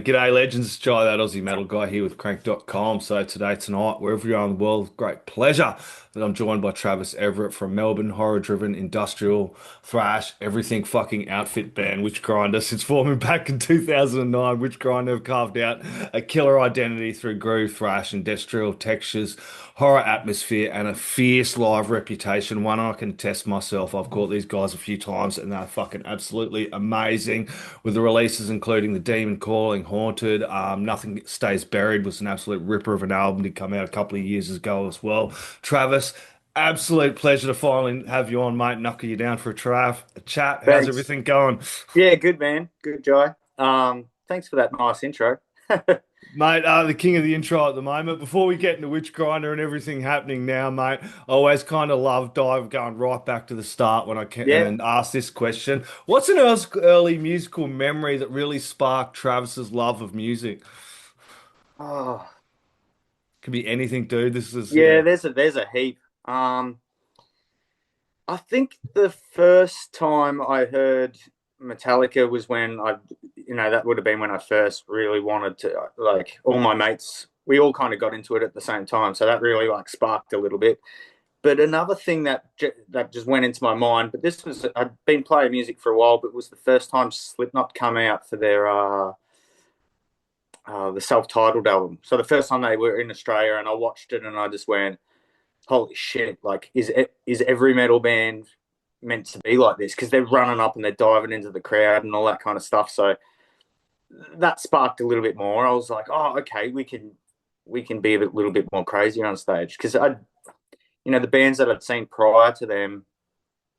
G'day legends, Jai, that Aussie Metal Guy here with Crannk.com. So tonight, wherever you are in the world, great pleasure that I'm joined by Travis Everett from Melbourne, horror-driven, industrial, thrash, everything fucking outfit band, Witchgrinder. Since forming back in 2009, Witchgrinder have carved out a killer identity through groove, thrash, industrial textures, horror atmosphere, and a fierce live reputation. One I can test myself. I've caught these guys a few times and they're fucking absolutely amazing with the releases including The Demon Calling, Haunted, Nothing Stays Buried was an absolute ripper of an album to come out a couple of years ago as well. Travis, absolute pleasure to finally have you on, mate. Knuckle you down for a chat. How's Thanks. everything going? Yeah, good man. Good, Jai. Thanks for that nice intro. Mate, the king of the intro at the moment. Before we get into Witch Grinder and everything happening now, mate, I always kind of love going right back to the start when I can Yeah. and ask this question. What's an early musical memory that really sparked Travis's love of music? Oh, Could be anything, dude. This is, yeah. yeah. There's a heap. I think the first time I heard Metallica was when that would have been when I first really wanted to. Like all my mates, we all kind of got into it at the same time, so that really like sparked a little bit. But another thing that just went into my mind, but this was I'd been playing music for a while, but it was the first time Slipknot come out for their the self-titled album. So the first time they were in Australia, and I watched it, and I just went, "Holy shit! Like, is every metal band meant to be like this?" Because they're running up and they're diving into the crowd and all that kind of stuff. So that sparked a little bit more. I was like, "Oh, okay, we can be a little bit more crazy on stage." Because the bands that I'd seen prior to them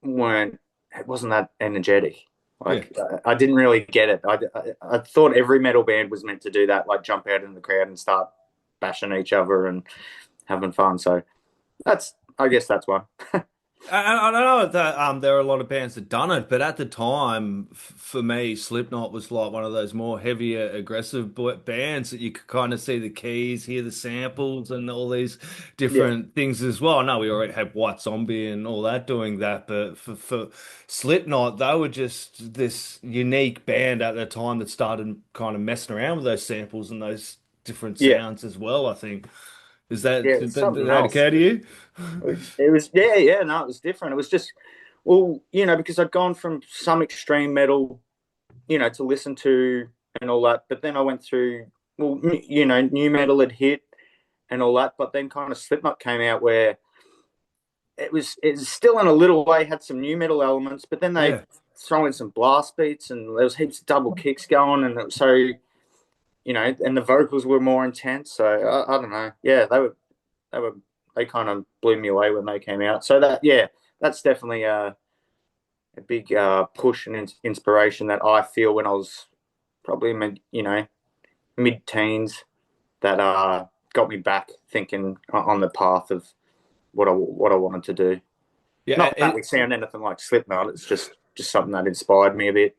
weren't it wasn't that energetic. Yeah. Like I didn't really get it. I thought every metal band was meant to do that, like jump out in the crowd and start bashing each other and having fun. So I guess that's one. I don't know that there are a lot of bands that done it, but at the time, for me, Slipknot was like one of those more heavier, aggressive bands that you could kind of see the keys, hear the samples, and all these Yeah, different things as well. I know we already had White Zombie and all that doing that, but for Slipknot, they were just this unique band at the time that started kind of messing around with those samples and those different yeah, sounds as well, I think. yeah. Did It's did something that else. occur to you? It was yeah, yeah. No, it was different. It was just well, because I'd gone from some extreme metal, to listen to and all that, but then I went through new metal had hit and all that, but then kind of Slipknot came out where it's still in a little way had some new metal elements, but then they Yeah. throw in some blast beats and there was heaps of double kicks going, and and the vocals were more intense. So I don't know. Yeah, they were they kind of blew me away when they came out. So that's definitely a big push and inspiration that I feel when I was probably mid teens that got me back thinking on the path of what I wanted to do. Yeah, Not that we sound anything like Slipknot. It's just something that inspired me a bit.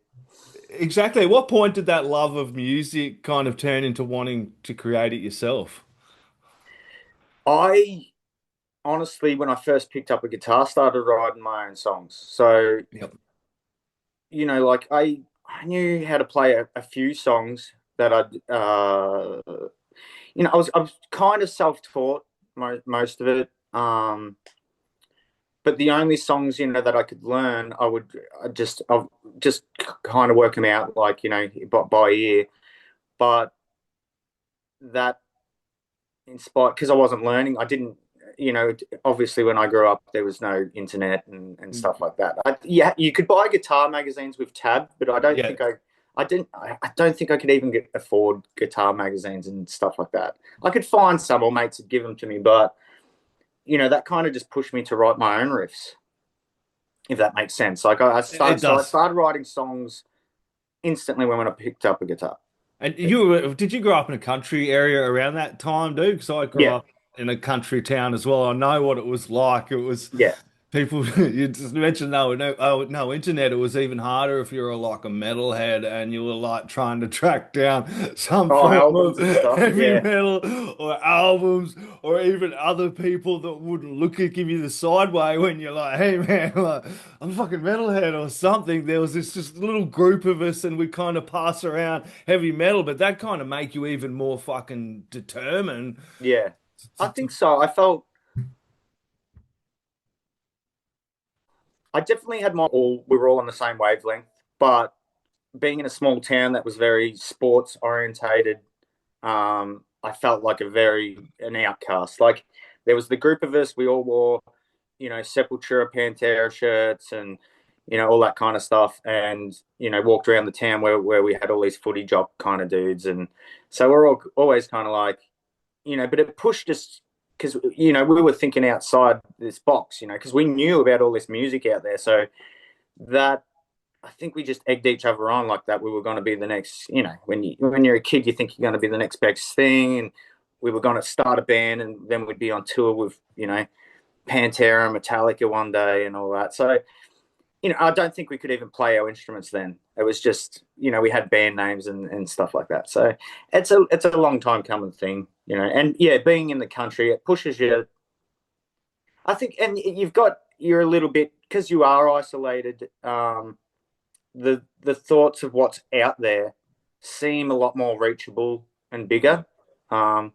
exactly. At what point did that love of music kind of turn into wanting to create it yourself? I honestly, when I first picked up a guitar, started writing my own songs. So Yep. like I knew how to play a few songs that I was kind of self taught most of it. But the only songs that I could learn, I just kind of work them out like by ear. But that inspired because I wasn't learning. I didn't, obviously when I grew up there was no internet and stuff like that. Yeah, you could buy guitar magazines with tab, but Yeah, I don't think I could even afford guitar magazines and stuff like that. I could find some or mates would give them to me, but that kind of just pushed me to write my own riffs, if that makes sense. Like I it started, so I does. started writing songs instantly when I picked up a guitar. And did you grow up in a country area around that time, dude? Because I grew Yeah, up in a country town as well. I know what it was like. It was yeah, People, you just mentioned no internet. It was even harder if you were like a metalhead and you were like trying to track down some Oh, form of albums and stuff. heavy Yeah, metal or albums or even other people that would look at give you the sideway when you're like, hey man, like, I'm a fucking metalhead or something. There was this just little group of us and we kind of pass around heavy metal, but that kind of make you even more fucking determined yeah. I to think so. I felt I definitely had my all. We were all on the same wavelength, but being in a small town that was very sports orientated, I felt like an outcast. Like there was the group of us, we all wore, Sepultura, Pantera shirts and all that kind of stuff, and walked around the town where we had all these footy jock kind of dudes, and so we're all always kind of like, but it pushed us because we were thinking outside this box, because we knew about all this music out there, so that I think we just egged each other on like that. We were going to be the next, when you're a kid, you think you're going to be the next best thing, and we were going to start a band, and then we'd be on tour with, Pantera and Metallica one day and all that. So, I don't think we could even play our instruments then. It was just, we had band names and stuff like that. So it's a long time coming thing, and yeah, being in the country, it pushes you. I think, and you're a little bit because you are isolated. The thoughts of what's out there seem a lot more reachable and yeah. bigger. Um,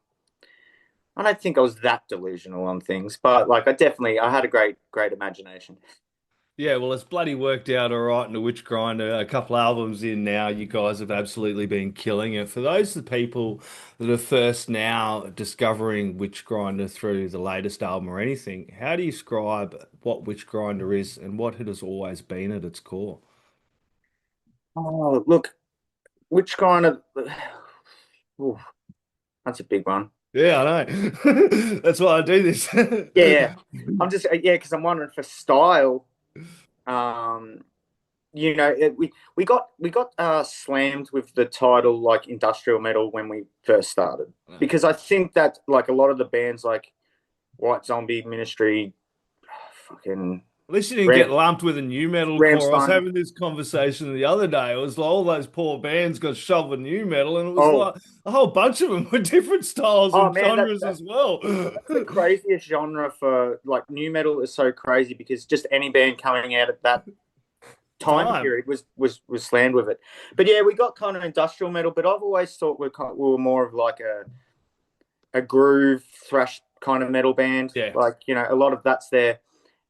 I don't think I was that delusional on things, but like I had a great imagination. Yeah, well, it's bloody worked out all right in the Witchgrinder. A couple albums in now, you guys have absolutely been killing it. For those of the people that are first now discovering Witchgrinder through the latest album or anything, how do you describe what Witchgrinder is and what it has always been at its core? Oh, look, which kind of? Ooh, that's a big one. Yeah, I know. That's why I do this. Yeah, yeah. I'm just because I'm wondering for style. Um, we got slammed with the title like industrial metal when we first started because I think that like a lot of the bands like White Zombie, Ministry, fucking At least you didn't Ram, get lumped with a new metal core. I was Ramstein. having this conversation the other day. It was like all those poor bands got shoved with new metal, and it was Oh, like a whole bunch of them were different styles oh and man, genres as well. that's the craziest genre for like new metal is so crazy because just any band coming out at that time Time. period was slammed with it. But yeah, we got kind of industrial metal, but I've always thought we were more of like a groove thrash kind of metal band. Yeah. Like, a lot of that's there.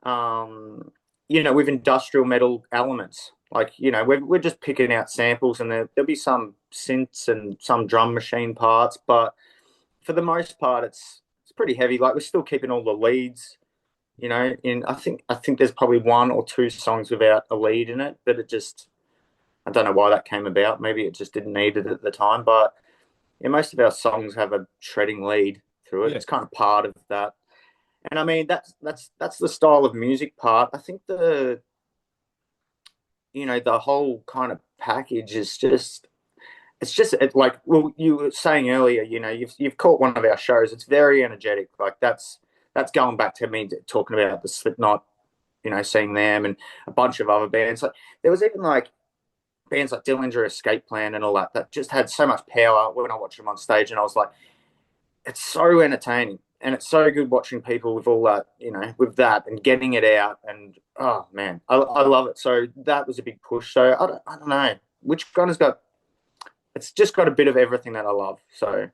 With industrial metal elements. Like, we're just picking out samples and there'll be some synths and some drum machine parts, but for the most part it's pretty heavy. Like we're still keeping all the leads, in I think there's probably one or two songs without a lead in it, but I don't know why that came about. Maybe it just didn't need it at the time, but yeah, most of our songs have a shredding lead through it. Yeah. It's kind of part of that. And I mean that's the style of music part. I think the whole kind of package is just like well you were saying earlier, you've caught one of our shows. It's very energetic. Like that's going back to me talking about the Slipknot, seeing them and a bunch of other bands. Like there was even like bands like Dillinger Escape Plan and all that just had so much power when I watched them on stage, and I was like, it's so entertaining and it's so good watching people with all that, with that and getting it out. And oh man, I love it. So that was a big push. So I don't know which one has got. It's just got a bit of everything that I love. So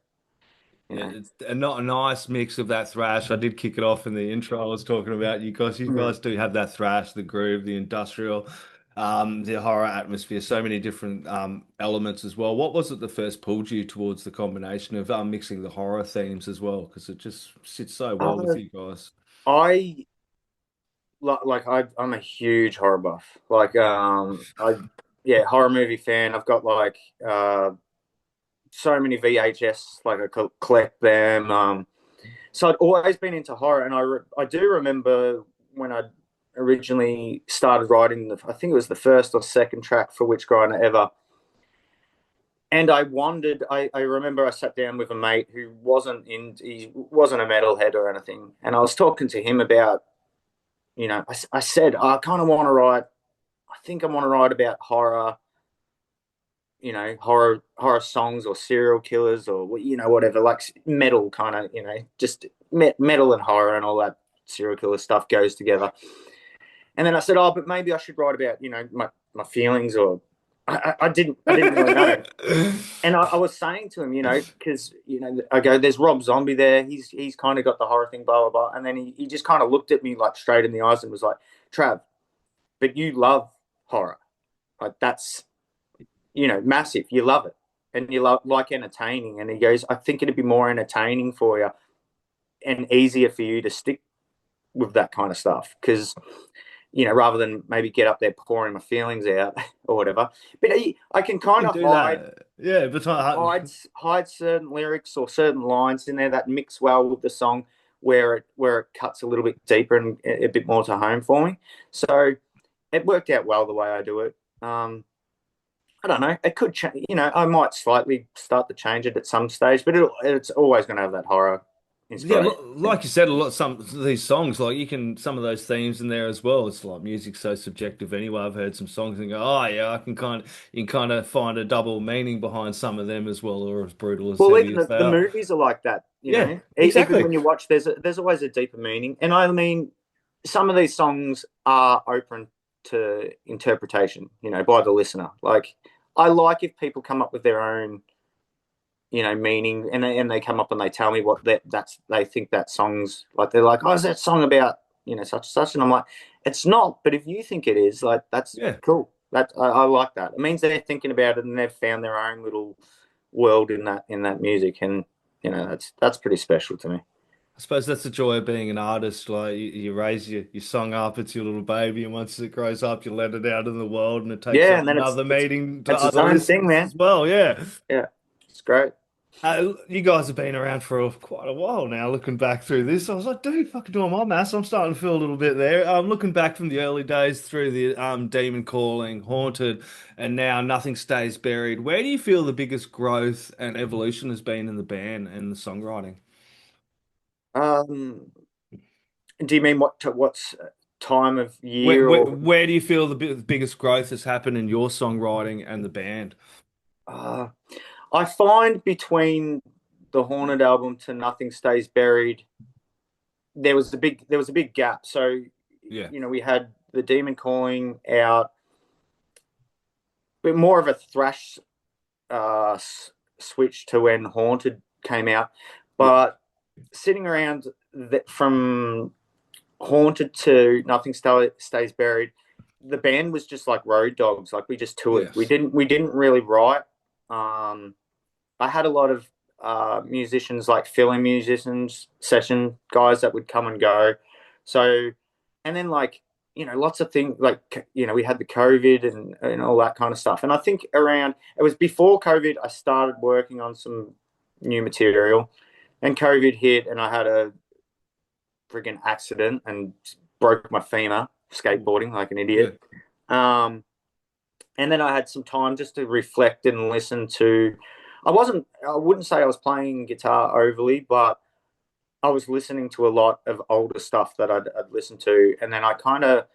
you Yeah, know, it's not a nice mix of that thrash. I did kick it off in the intro. I was talking about you guys. You mm. guys do have that thrash, the groove, the industrial, the horror atmosphere, so many different elements as well. What was it that first pulled you towards the combination of mixing the horror themes as well? Because it just sits so well with uh, you guys. I I'm a huge horror buff. Like yeah, horror movie fan. I've got like so many VHS. Like I collect them. So I'd always been into horror, and I do remember when I originally started writing I think it was the first or second track for Witch Grinder ever. And I wondered, I remember I sat down with a mate he wasn't a metalhead or anything, and I was talking to him about I said I kind of want to write. I think I want to write about horror, horror songs or serial killers or whatever, like metal kind of, just metal and horror and all that serial killer stuff goes together. And then I said, oh, but maybe I should write about my feelings or I didn't really know. And I was saying to him, because I go, there's Rob Zombie there. He's kind of got the horror thing, blah blah blah. And then he just kind of looked at me like straight in the eyes and was like, Trav, but you love horror, like that's massive. You love it, and you like entertaining. And he goes, I think it'd be more entertaining for you and easier for you to stick with that kind of stuff because rather than maybe get up there pouring my feelings out or whatever. But I can You kind can of do that. Yeah, but hide certain lyrics or certain lines in there that mix well with the song, where it cuts a little bit deeper and a bit more to home for me. So it worked out well the way I do it. I don't know. It could change. I might slightly start to change it at some stage, but it's always going to have that horror yeah, inspiration. like you said, a lot some of these songs, like you can some of those themes in there as well. It's like music's so subjective anyway. I've heard some songs and go, oh yeah, I can kind of you can kind of find a double meaning behind some of them as well, or as brutal as Well, heavy even as the, they the are. movies are like that. Yeah, Even exactly. when you watch, there's always a deeper meaning. And I mean, some of these songs are open to interpretation. By the listener. Like I like if people come up with their own meaning, and they come up and they tell me what they think that song's like. They're like, oh, is that song about such and such? And I'm like, it's not. But if you think it is, like that's Yeah. cool. I like that. It means they're thinking about it and they've found their own little world in that music, and that's pretty special to me. I suppose that's the joy of being an artist. Like you raise your song up, it's your little baby, and once it grows up, you let it out in the world, and it takes Yeah, on and then another meaning to it's its other own thing, listeners as man. well. Yeah. Yeah, it's great. You guys have been around for quite a while now. Looking back through this, I was like, dude, fucking doing my maths. I'm starting to feel a little bit there. Looking back from the early days through the Demon Calling, Haunted, and now Nothing Stays Buried. Where do you feel the biggest growth and evolution has been in the band and the songwriting? Um, do you mean what's time of Where, year where, or? where do you feel the biggest growth has happened in your songwriting and the band? Uh, I find between the Haunted album to Nothing Stays Buried, there was a big gap. So, Yeah, we had the Demon Calling out, but more of a thrash switch to when Haunted came out. yeah, But sitting around from Haunted to Nothing Stays Buried, the band was just like road dogs. Like we just toured. We yes, didn't we didn't really write. Um, I had a lot of musicians, like fill-in musicians, session guys that would come and go. So, and then like lots of things like we had the COVID and all that kind of stuff. And I think it was before COVID I started working on some new material, and COVID hit, and I had a friggin' accident and broke my femur skateboarding like an yeah. idiot. Um, and then I had some time just to reflect and listen to. I wouldn't say I was playing guitar overly, but I was listening to a lot of older stuff that I'd listened to, and then I kind of,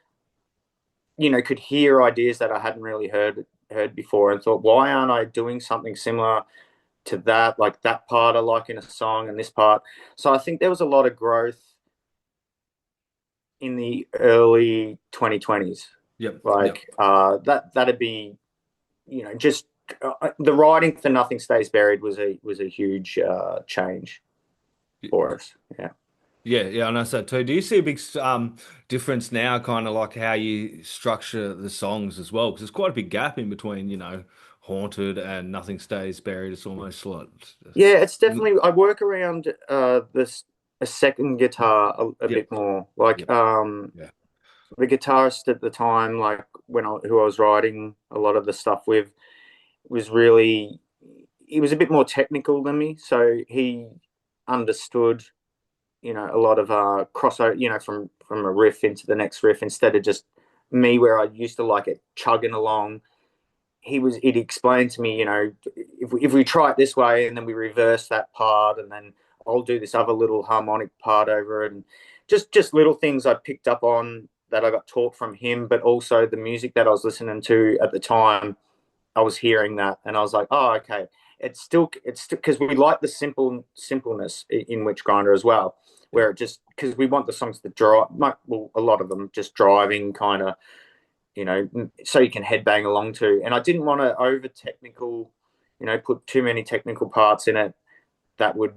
could hear ideas that I hadn't really heard before, and thought, why aren't I doing something similar to that? Like that part I like in a song, and this part. So I think there was a lot of growth in the early 2020s. Yep, yep. Like that'd be just the writing for Nothing Stays Buried was a huge change for us. Yeah. Yeah, yeah, I know so too. Do you see a big difference now, kind of like how you structure the songs as well? Because there's quite a big gap in between, Haunted and Nothing Stays Buried. It's almost like, Yeah, it's definitely. I work around this a second guitar a yep, bit more. Like yep, yeah, the guitarist at the time, like who I was writing a lot of the stuff with, was really he was a bit more technical than me, so he understood a lot of crossover, from a riff into the next riff instead of just me where I used to like it chugging along. He'd explain to me, if we try it this way and then we reverse that part and then I'll do this other little harmonic part over it, and just little things I picked up on that I got taught from him, but also the music that I was listening to at the time. I was hearing that, and I was like, oh, okay. It's still because we like the simpleness in Witchgrinder as well, Yeah. where it just because we want the songs to drive, well, a lot of them just driving kind of, so you can headbang along to. And I didn't want to over technical, put too many technical parts in it that would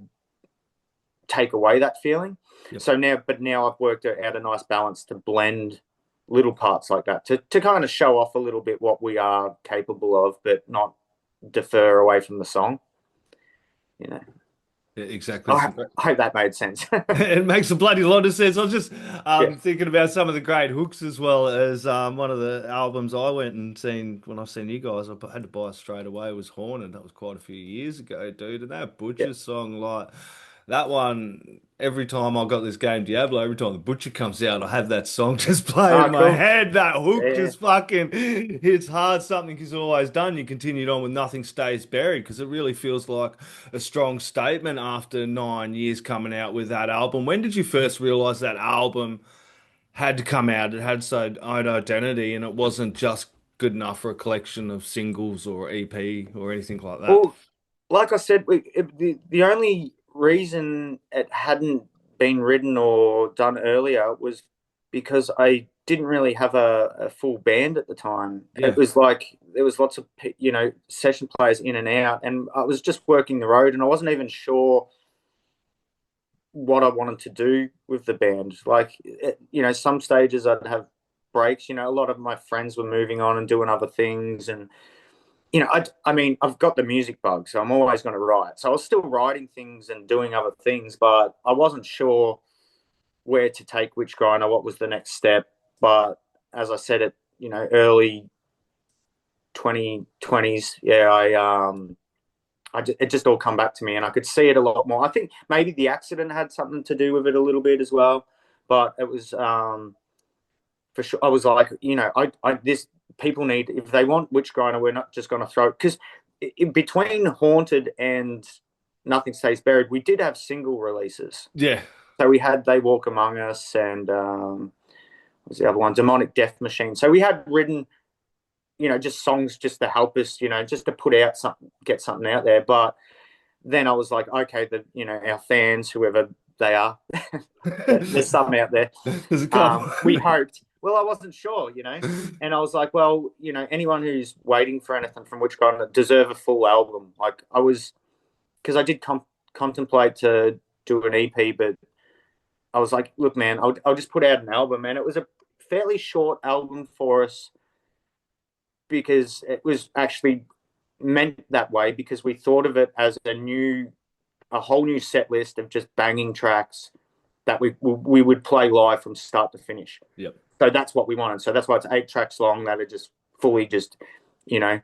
take away that feeling. Yep. But now I've worked out a nice balance to blend little parts like that to kind of show off a little bit what we are capable of, but not defer away from the song. You know, Yeah, exactly. I hope that made sense. It makes a bloody lot of sense. I was just Yeah. thinking about some of the great hooks as well as one of the albums I went and seen when I seen you guys. I had to buy it straight away. It was Haunted. That was quite a few years ago, dude. And that Yeah. Butcher song, like that one, every time I got this game Diablo, every time the Butcher comes out, I have that song just play Ah, in my cool. head. That hook Yeah. just fucking hits hard. Something he's always done. You continued on with Nothing Stays Buried because it really feels like a strong statement after 9 years coming out with that album. When did you first realize that album had to come out? It had so own identity and it wasn't just good enough for a collection of singles or EP or anything like that. Well, like I said, the only reason it hadn't been written or done earlier was because I didn't really have a full band at the time. It Yeah. was like there was lots of session players in and out, and I was just working the road, and I wasn't even sure what I wanted to do with the band. Like, some stages I'd have breaks. A lot of my friends were moving on and doing other things, and I mean, I've got the music bug, so I'm always going to write. So I was still writing things and doing other things, but I wasn't sure where to take Witch Grinder, what was the next step. But as I said, early 2020s, yeah, it just all come back to me, and I could see it a lot more. I think maybe the accident had something to do with it a little bit as well, but it was for sure. I was like, this people need, if they want Witch Grinder, we're not just going to throw it, because between Haunted and Nothing Stays Buried, we did have single releases. Yeah. So we had They Walk Among Us and what was the other one, Demonic Death Machine. So we had written, just songs just to help us, just to put out something, get something out there. But then I was like, okay, our fans, whoever they are, there's some out there. There's a couple. We hoped. Well, I wasn't sure, and I was like, well, anyone who's waiting for anything from Witch Grinder deserve a full album. Like I was, because I did contemplate to do an EP, but I was like, look, man, I'll just put out an album, and it was a fairly short album for us because it was actually meant that way because we thought of it as a whole new set list of just banging tracks that we would play live from start to finish. Yep. So that's what we wanted. So that's why it's 8 tracks long that are just fully just, you know,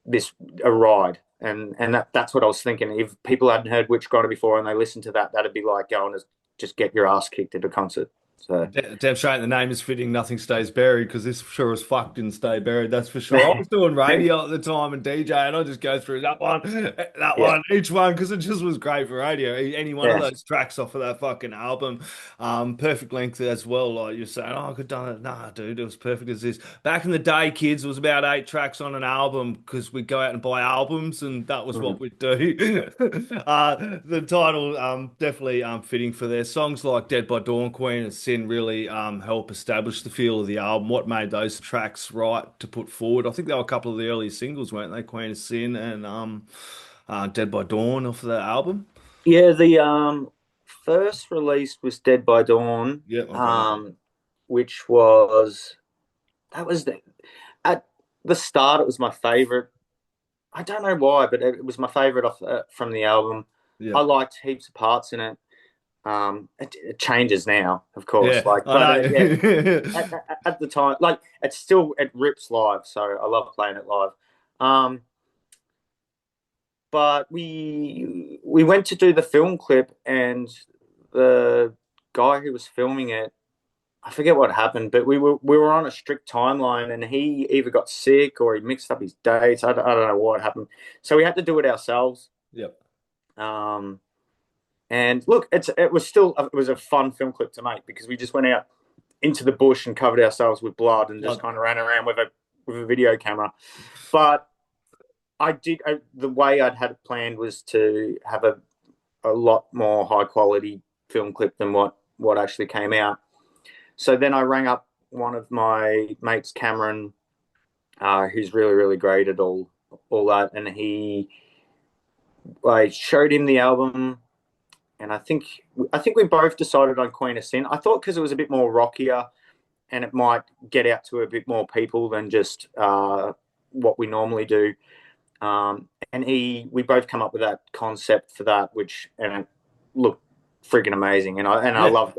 this a ride. And that's what I was thinking. If people hadn't heard Witch Grinder before and they listened to that, that'd be like going to just get your ass kicked at a concert. So Damn shame the name is fitting. Nothing stays buried because this sure as fuck didn't stay buried. That's for sure. I was doing radio at the time and DJ, and I just go through that yeah, one, each one because it just was great for radio. Any one of yeah, those tracks off of that fucking album, perfect length as well. Like you're saying, oh, I could done it. Nah, dude, it was perfect as this. Back in the day, kids, it was about 8 tracks on an album because we'd go out and buy albums, and that was mhm. what we'd do. The title, definitely fitting for their songs like Dead by Dawn, Queen and Sin really help establish the feel of the album. What made those tracks right to put forward? I think they were a couple of the early singles, weren't they? Queen of Sin and Dead by Dawn off of the album. Yeah. The first release was Dead by Dawn, Yeah, okay. which was that was at the start. It was my favorite. I don't know why, but it was my favorite off from the album. Yeah. I liked heaps of parts in it. It changes now, of course. Yeah, Like, I but yeah, know. at the time, like it rips live. So I love playing it live. Um, but we went to do the film clip, and the guy who was filming it, I forget what happened, but we were on a strict timeline, and he either got sick or he mixed up his dates. I don't know what happened, so we had to do it ourselves. Yep. Um, And look, it was a fun film clip to make because we just went out into the bush and covered ourselves with blood and just Like, kind of ran around with a video camera. But the way I'd had it planned was to have a lot more high quality film clip than what actually came out. So then I rang up one of my mates, Cameron, who's really really great at all that, and I showed him the album, and I think we both decided on Queen of Sin. I thought because it was a bit more rockier and it might get out to a bit more people than just what we normally do. And we both come up with that concept for that, which and it looked friggin' amazing. I yeah. love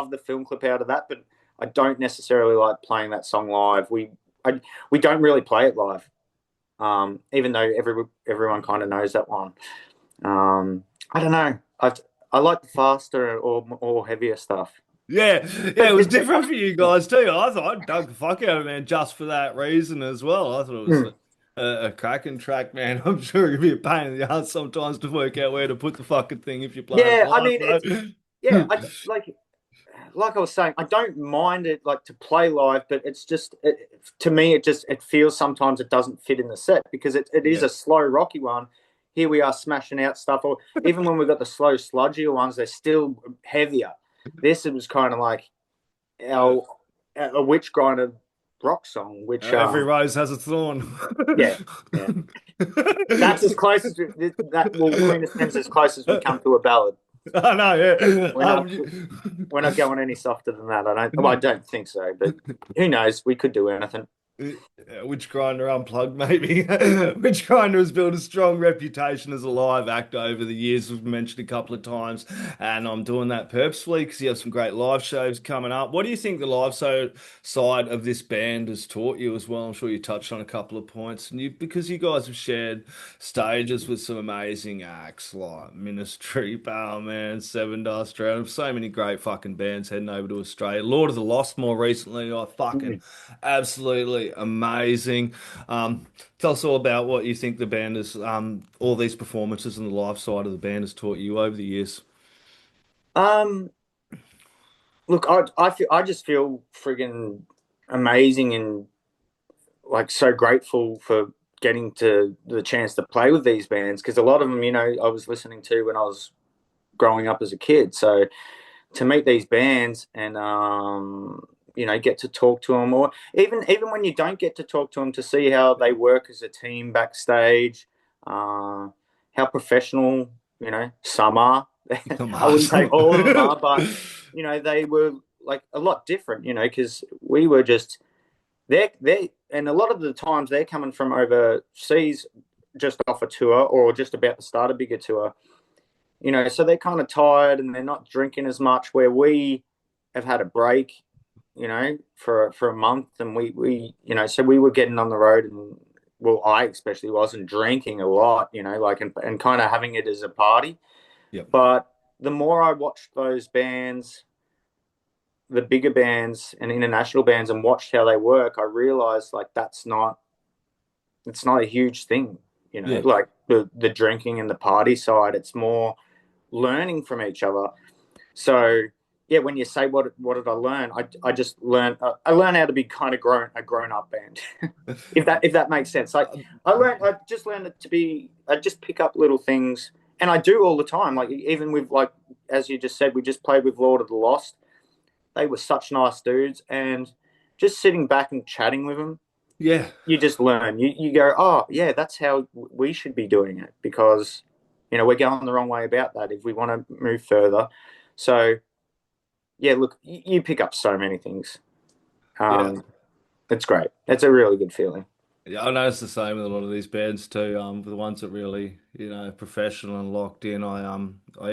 the film clip out of that, but I don't necessarily like playing that song live. We don't really play it live, even though everyone kind of knows that one. I don't know. I like the faster or heavier stuff. Yeah, yeah, it was different for you guys too. I thought I dug the fuck out of it, man, just for that reason as well. I thought it was a cracking track, man. I'm sure it'd be a pain in the ass sometimes to work out where to put the fucking thing if you're playing it Yeah, I live, mean though. it's yeah. I like I was saying, I don't mind it like to play live, but it's just to me it feels sometimes it doesn't fit in the set because it is Yeah. a slow rocky one. Here we are smashing out stuff, or even when we've got the slow sludgier ones, they're still heavier. This it was kind of like Uh, our a witch grinder rock song, which every rose has a thorn. yeah, yeah, that's as close as that. Well, Queen of Sin's as close as we come to a ballad. I know, yeah. We're not we're not going any softer than that. I don't. Well, I don't think so, but who knows? We could do anything. Witchgrinder unplugged, maybe. Witchgrinder has built a strong reputation as a live act over the years. We've mentioned a couple of times, and I'm doing that purposefully because you have some great live shows coming up. What do you think the side of this band has taught you as well? I'm sure you touched on a couple of points, and because you guys have shared stages with some amazing acts like Ministry, Power Man, Seven Dust Drown, so many great fucking bands heading over to Australia. Lord of the Lost more recently, I fucking Mm. absolutely amazing. Tell us all about what you think the band has, all these performances and the live side of the band has taught you over the years. Um, look, I just feel friggin' amazing and like so grateful for getting to the chance to play with these bands because a lot of them, I was listening to when I was growing up as a kid. So to meet these bands and get to talk to them, or even when you don't get to talk to them, to see how they work as a team backstage, how professional some are. Come I on. wouldn't say all of them are, but they were like a lot different. Because we were just they and a lot of the times they're coming from overseas, just off a tour or just about to start a bigger tour. So they're kind of tired and they're not drinking as much. Where we have had a break, for a month, and so we were getting on the road, and well, I especially wasn't drinking a lot, like and kind of having it as a party. Yep. But the more I watched those bands, the bigger bands and international bands, and watched how they work, I realized like it's not a huge thing, Yeah. like the drinking and the party side. It's more learning from each other. So yeah, when you say what did I learn, I just learned I learned how to be kind of a grown up band, if that makes sense. Like I just learned to be I just pick up little things, and I do all the time. Like even with like as you just said, we just played with Lord of the Lost. They were such nice dudes, and just sitting back and chatting with them, Yeah. you just learn. You go, oh yeah, that's how we should be doing it because we're going the wrong way about that if we want to move further. So yeah, look, you pick up so many things. Yeah. Um, it's great. It's a really good feeling. Yeah, I noticed the same with a lot of these bands too. The ones that really, professional and locked in. I done an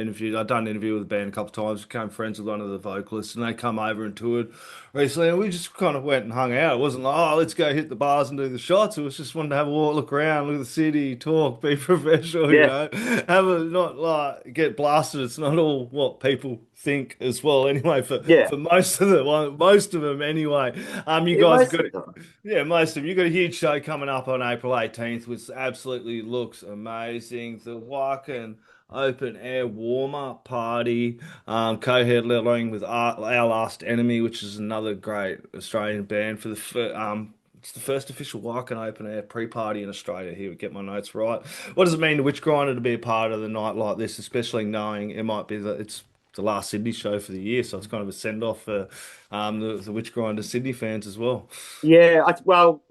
interview with a band a couple of times, became friends with one of the vocalists, and they come over and toured recently, and we just kind of went and hung out. It wasn't like, oh, let's go hit the bars and do the shots. It was just wanted to have a walk, look around, look at the city, talk, be professional, Yeah, have a not like get blasted. It's not all what people think as well. Anyway, for yeah. for most of them anyway. You Yeah, guys have most got of the time. yeah, most of them. You've got a huge show coming up on April 18th, which absolutely looks amazing. The Wacken open air warm-up party, co-headlining with Our Last Enemy, which is another great Australian band for the it's the first official Wacken open air pre-party in Australia. Here, get my notes right. What does it mean to Witchgrinder to be a part of the night like this, especially knowing it might be that it's the last Sydney show for the year, so it's kind of a send-off for the Witchgrinder Sydney fans as well. Yeah, well,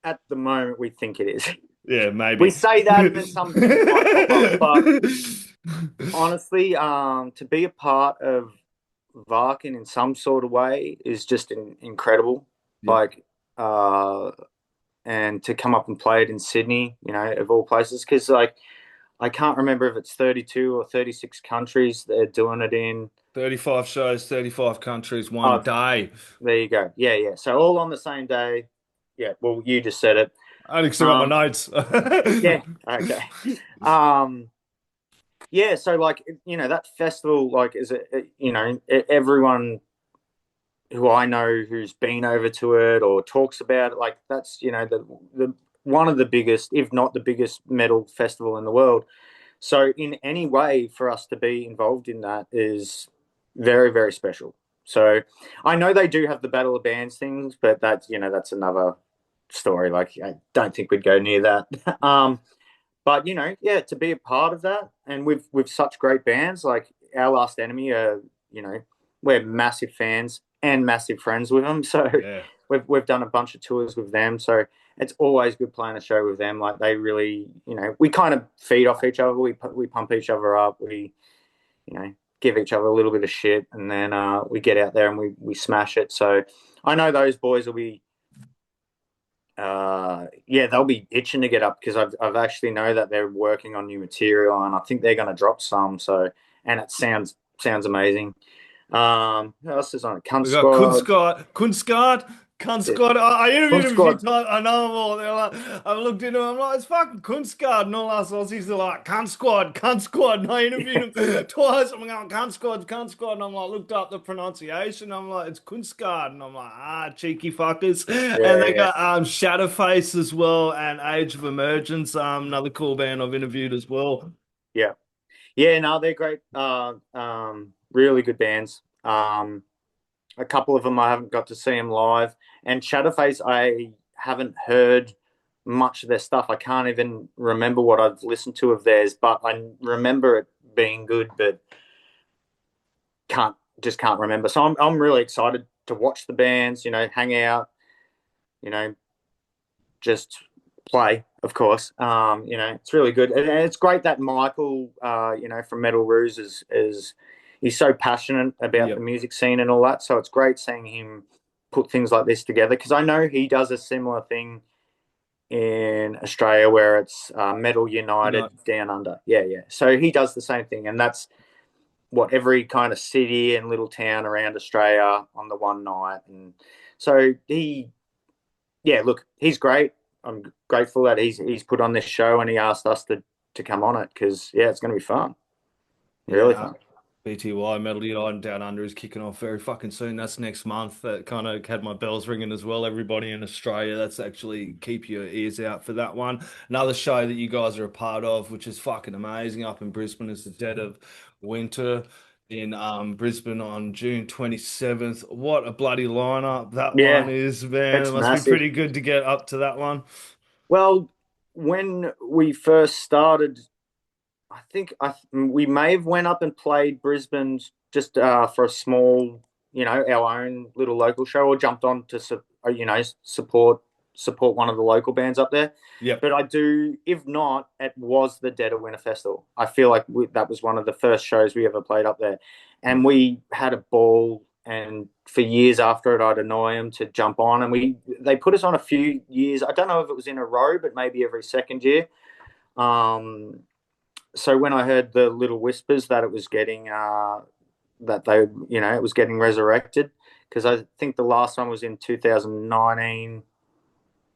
at the moment we think it is. Yeah, We maybe. say that, and then some things might pop up. But honestly, to be a part of Varkin in some sort of way is just incredible. Yep. Like, uh, and to come up and play it in Sydney, of all places, because like I can't remember if it's 32 or 36 countries they're doing it in. 35 shows, 35 countries, one Oh, day. there you go. Yeah, yeah. So all on the same day. Yeah. Well, you just said it. I didn't still got my Um, notes. yeah. Okay. Um, yeah. So like, that festival, like, is everyone who I know who's been over to it or talks about it, like that's, the one of the biggest, if not the biggest metal festival in the world. So in any way for us to be involved in that is very, very special. So I know they do have the Battle of Bands things, but that's another story. Like I don't think we'd go near that. But yeah, to be a part of that and with such great bands like Our Last Enemy are, we're massive fans and massive friends with them. So Yeah. we've done a bunch of tours with them. So it's always good playing a show with them. Like they really, we kind of feed off each other. We pump each other up. We, give each other a little bit of shit, and then we get out there and we smash it. So I know those boys will be, yeah, they'll be itching to get up because I've actually know that they're working on new material, and I think they're going to drop some. So and it sounds amazing. Who else is on it? Cunt We got Squad. Yeah. Kunstgard. I interviewed Cunt him a few Squad. times. I know them all. They're like, I've looked into him. I'm like, it's fucking Kunstgard. And all us Aussies are like, Cunt Squad. And I interviewed him twice. I'm going, Cunt Squad. And I'm like, looked up the pronunciation. I'm like, it's Kunstgard. And I'm like, cheeky fuckers. And Yeah, they yeah, got Shadowface as well and Age of Emergence, another cool band I've interviewed as well. yeah, yeah. No, they're great. Really good bands. A couple of them I haven't got to see them live, and Shadowface I haven't heard much of their stuff. I can't even remember what I've listened to of theirs, but I remember it being good, but can't remember. So I'm really excited to watch the bands. Hang out. You know, just play, of course. It's really good, and it's great that Michael, from Metal Ruse is he's so passionate about the Yep. music scene and all that. So it's great seeing him put things like this together because I know he does a similar thing in Australia where it's Metal You know, United Down Under. Yeah, yeah. So he does the same thing, and that's what every kind of city and little town around Australia on the one night. And so yeah, look, he's great. I'm grateful that he's put on this show and he asked us to come on it because yeah, it's going to be fun, really yeah. fun. BTY Metal United Down Under is kicking off very fucking soon. That's next month. That kind of had my bells ringing as well. Everybody in Australia, that's actually keep your ears out for that one. Another show that you guys are a part of, which is fucking amazing up in Brisbane, is the Dead of Winter in Brisbane on June 27th. What a bloody lineup that one Yeah, is, man. It it's must be massive. pretty good to get up to that one. Well, when we first started, I think we may have went up and played Brisbane just for a small, our own little local show, or jumped on to support one of the local bands up there. Yep. But I do, if not, it was the Dead of Winter Festival. I feel like that was one of the first shows we ever played up there, and we had a ball. And for years after it, I'd annoy them to jump on, and they put us on a few years. I don't know if it was in a row, but maybe every second year. Um, so when I heard the little whispers that it was getting that they it was getting resurrected because I think the last one was in 2019,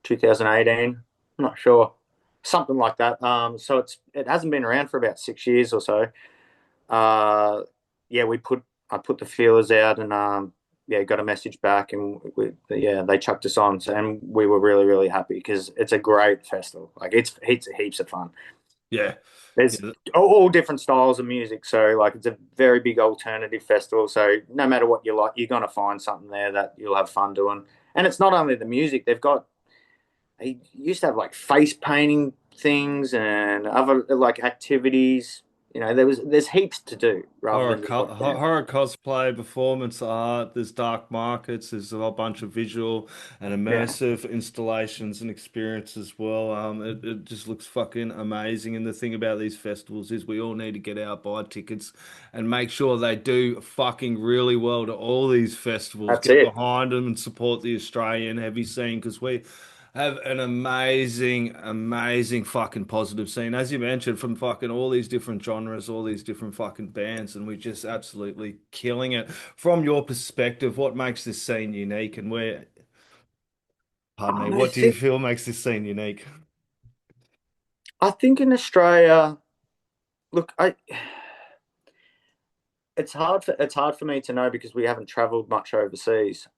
2018. I'm not sure, something like that. So it hasn't been around for about 6 years or so. Yeah, I put the feelers out and yeah, got a message back and yeah, they chucked us on, and we were really really happy because it's a great festival. Like it's heaps of fun. Yeah. There's Yeah. all different styles of music, so like it's a very big alternative festival. So no matter what you like, you're gonna find something there that you'll have fun doing. And it's not only the music; they used to have like face painting things and other like activities. There's heaps to do rather than just watch bands. Horror cosplay, performance art, there's dark markets, there's a whole bunch of visual and Yeah, immersive installations and experience as well. It just looks fucking amazing. And the thing about these festivals is we all need to get out, buy tickets, and make sure they do fucking really well to all these festivals. that's Get it. behind them and support the Australian heavy scene because we have an amazing, amazing fucking positive scene, as you mentioned, from fucking all these different genres, all these different fucking bands, and we're just absolutely killing it. From your perspective, what makes this scene unique, and pardon me, I what do you think feel makes this scene unique? I think in Australia, look, I it's hard for me to know because we haven't travelled much overseas.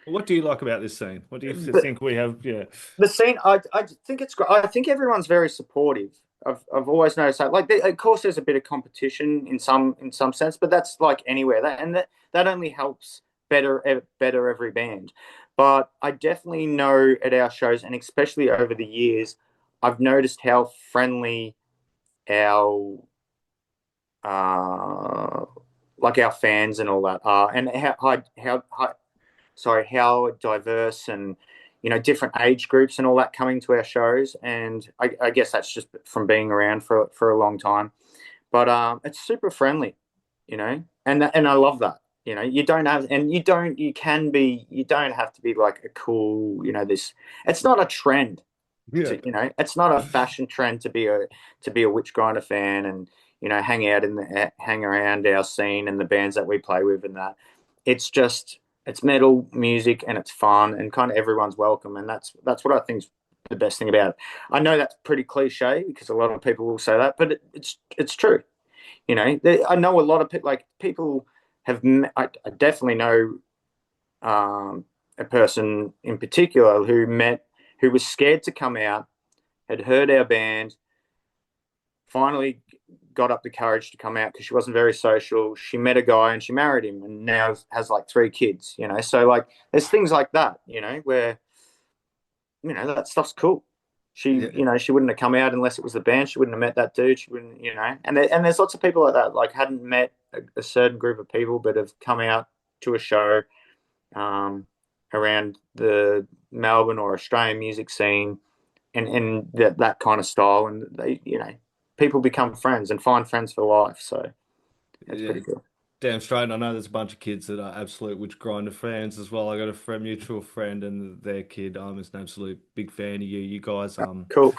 What do you like about this scene? What do you But think we have? Yeah, the scene, I think it's great. I think everyone's very supportive. I've always noticed that. Like, of course, there's a bit of competition in some sense, but that's like anywhere. That only helps better every band. But I definitely know at our shows, and especially over the years, I've noticed how friendly our uh like our fans and all that are, and how diverse and different age groups and all that coming to our shows. And I guess that's just from being around for a long time. But it's super friendly, and I love that. You don't have, and you don't have to be like a cool, this. It's not a trend yeah, it's not a fashion trend to be a Witchgrinder fan and hang around our scene and the bands that we play with and that. It's just it's metal music and it's fun and kind of everyone's welcome, and that's what I think's the best thing about it. I know that's pretty cliche because a lot of people will say that, but it's true. I know a lot of people, like people I definitely know a person in particular who was scared to come out, had heard our band, finally got up the courage to come out because she wasn't very social. She met a guy and she married him, and now has like 3 kids. So like there's things like that. Where that stuff's cool. She, yeah. she wouldn't have come out unless it was the band. She wouldn't have met that dude. She wouldn't, and there's lots of people like that, like hadn't met a certain group of people, but have come out to a show um, around the Melbourne or Australian music scene, and that kind of style, and people become friends and find friends for life. So that's Yeah. pretty cool. Damn straight. I know there's a bunch of kids that are absolute Witch Grinder fans as well. I got a mutual friend and their kid. I'm just an absolute big fan of you. You guys, Cool.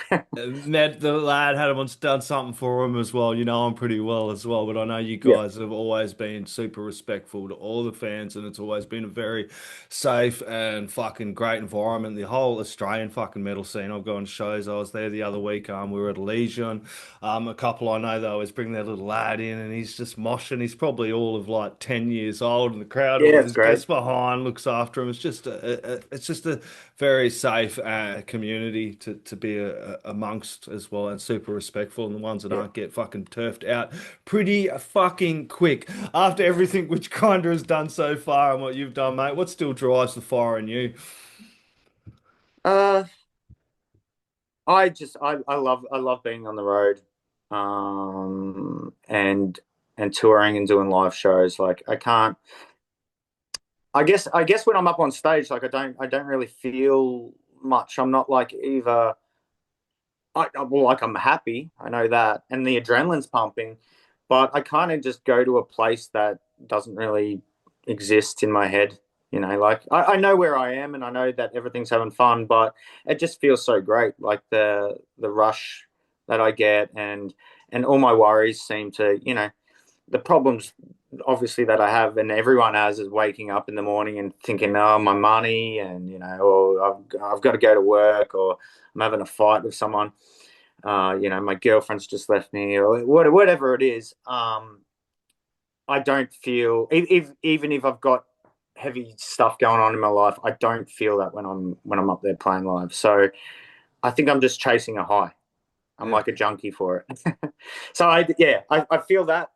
met the lad, had him done something for him as well. You know him pretty well as well. But I know you Yeah, guys have always been super respectful to all the fans, and it's always been a very safe and fucking great environment. The whole Australian fucking metal scene. I've gone to shows. I was there the other week. We were at Elysian. A couple I know they always bring their little lad in, and he's just moshing. He's probably all of like 10 years old, and the crowd yeah, it's always great. gets behind, looks after him. It's just a very safe community to be amongst as well, and super respectful. And the ones that Yeah. aren't get fucking turfed out pretty fucking quick after everything which Kinder has done so far and what you've done, mate. What still drives the fire in you? Uh, I love being on the road, and touring and doing live shows. Like I can't. I guess when I'm up on stage, like I don't really feel much. I'm not like either. Well, like I'm happy, I know that, and the adrenaline's pumping, but I kind of just go to a place that doesn't really exist in my head. Like I know where I am, and I know that everything's having fun, but it just feels so great, like the rush that I get, and all my worries seem to, the problems obviously that I have and everyone has is waking up in the morning and thinking, oh, my money, and or I've got to go to work, or I'm having a fight with someone, my girlfriend's just left me, or whatever it is. I don't feel, if even if I've got heavy stuff going on in my life, I don't feel that when I'm up there playing live. So I think I'm just chasing a high. I'm Yeah. like a junkie for it. So I feel that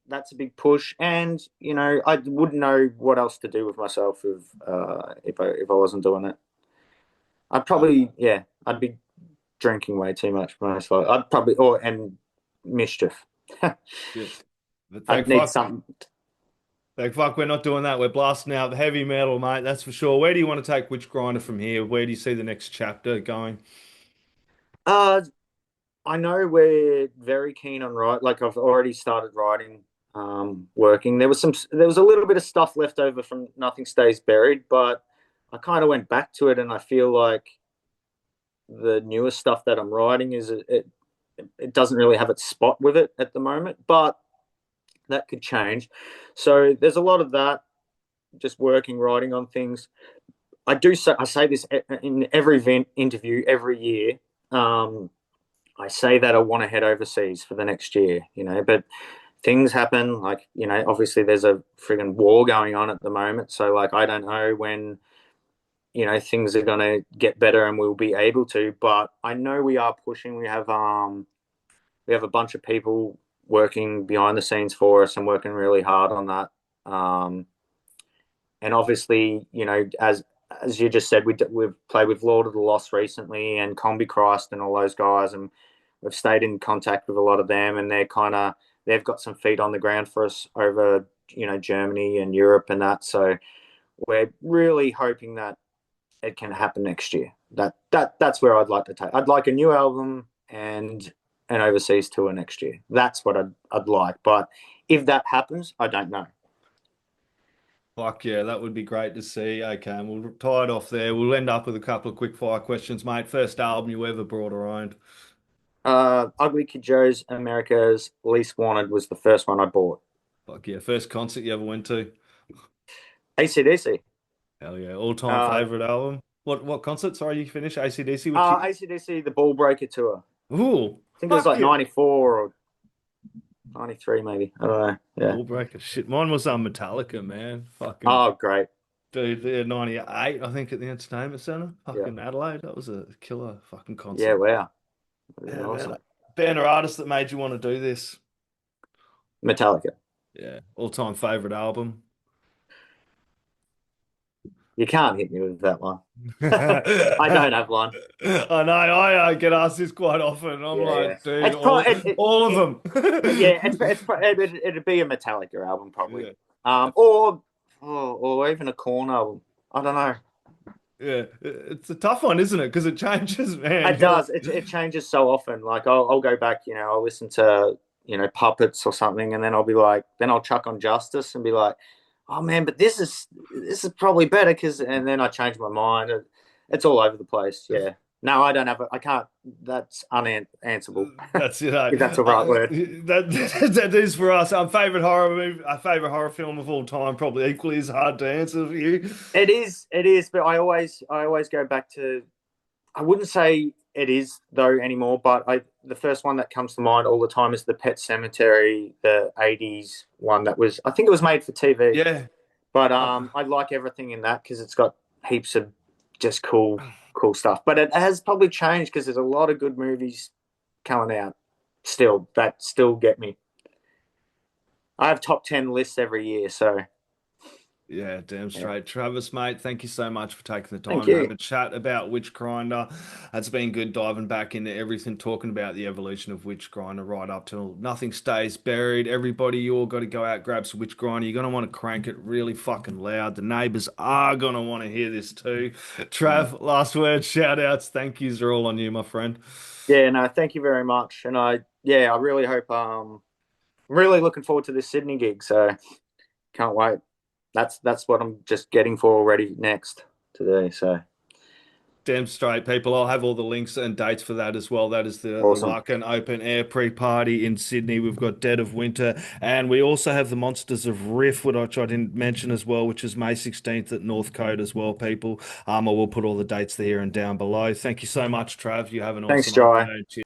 that's a big push, and I wouldn't know what else to do with myself if I wasn't doing it. I'd probably I'd be drinking way too much most likely. I'd probably or and mischief. Yeah. But I'd need something. thank fuck we're not doing that. We're blasting out the heavy metal, mate. That's for sure. Where do you want to take Witchgrinder from here? Where do you see the next chapter going? Uh, I know we're very keen on Like I've already started writing, working. There was a little bit of stuff left over from Nothing Stays Buried, but I kind of went back to it, and I feel like the newer stuff that I'm writing it doesn't really have its spot with it at the moment, but that could change. So there's a lot of that, just working, writing on things. I say this in every interview every year. I say that I want to head overseas for the next year, but things happen. Like, obviously there's a friggin' war going on at the moment. So, like, I don't know when, things are going to get better and we'll be able to, but I know we are pushing. We have a bunch of people working behind the scenes for us and working really hard on that. And obviously, as you just said, we've played with Lord of the Lost recently and Combi Christ and all those guys, and we've stayed in contact with a lot of them, and they've got some feet on the ground for us over Germany and Europe and that. So we're really hoping that it can happen next year. That's where I'd like to take. I'd like a new album and an overseas tour next year. That's what I'd like. But if that happens, I don't know. Fuck yeah, that would be great to see. Okay, and we'll tie it off there. We'll end up with a couple of quick fire questions, mate. First album you ever brought or owned? Ugly Kid Joe's America's Least Wanted was the first one I bought. Fuck yeah, first concert you ever went to? AC/DC. Hell yeah, all-time Uh, favorite album? What concert? Sorry, you finished AC/DC? Which year? AC/DC, the Ball Breaker tour. Ooh, I think it was fuck like yeah. 94 or 93, maybe. I don't know. Yeah. Ball breaker. Shit, mine was Metallica, man. Fucking Oh, great. dude, they're 98, I think, at the Entertainment Centre. Yeah. Fucking Adelaide. That was a killer fucking Yeah, concert. wow. That was Yeah, man. awesome. Band or artist that made you want to do this? Metallica. Yeah, all-time favorite album. You can't hit me with that one. I don't I have one. know I get asked this quite often. I'm Yeah, yeah. like, dude, It's probably all of them. yeah. It'd be a Metallica album probably. Yeah, Or even a Korn album. I don't know. yeah. It's a tough one, isn't it? Because it changes, man. It does. It changes so often. Like I'll go back. I'll listen to Puppets or something, and then I'll be like, then I'll chuck on Justice and be like, oh man, but this is probably better and then I change my mind. It's all over the place. Yeah. No, I don't have it. I can't. That's unanswerable. That's If that's the right word. that is for us. Our favorite horror movie, our favorite horror film of all time, probably equally as hard to answer for you. It is. It is. But I always go back to. I wouldn't say it is though anymore. But the first one that comes to mind all the time is the Pet Cemetery, the '80s one that was. I think it was made for TV. Yeah. But Oh, I like everything in that because it's got heaps of just cool stuff. But it has probably changed because there's a lot of good movies coming out still that still get me. I have top 10 lists every year, so yeah, damn yeah. straight. Travis, mate, thank you so much for taking the Thank time to have you. a chat about Witchgrinder. It's been good diving back into everything, talking about the evolution of Witchgrinder right up till Nothing Stays Buried. Everybody, you all got to go out, grab some Witchgrinder. You're going to want to crank it really fucking loud. The neighbors are going to want to hear this too. Trav, last words, shout outs, thank yous are all on you, my friend. Yeah, no, thank you very much. And I really hope I'm really looking forward to this Sydney gig, so can't wait. That's what I'm just getting for already next today, so Damn straight, people. I'll have all the links and dates for that as well. That is the awesome. Wacken Open Air pre-party in Sydney. We've got Dead of Winter, and we also have the Monsters of Riff, which I didn't mention as well, which is May 16th at Northcote as well, people. I will put all the dates there and down below. Thank you so much, Trav. You have an Thanks, awesome Jai. afternoon. Cheers.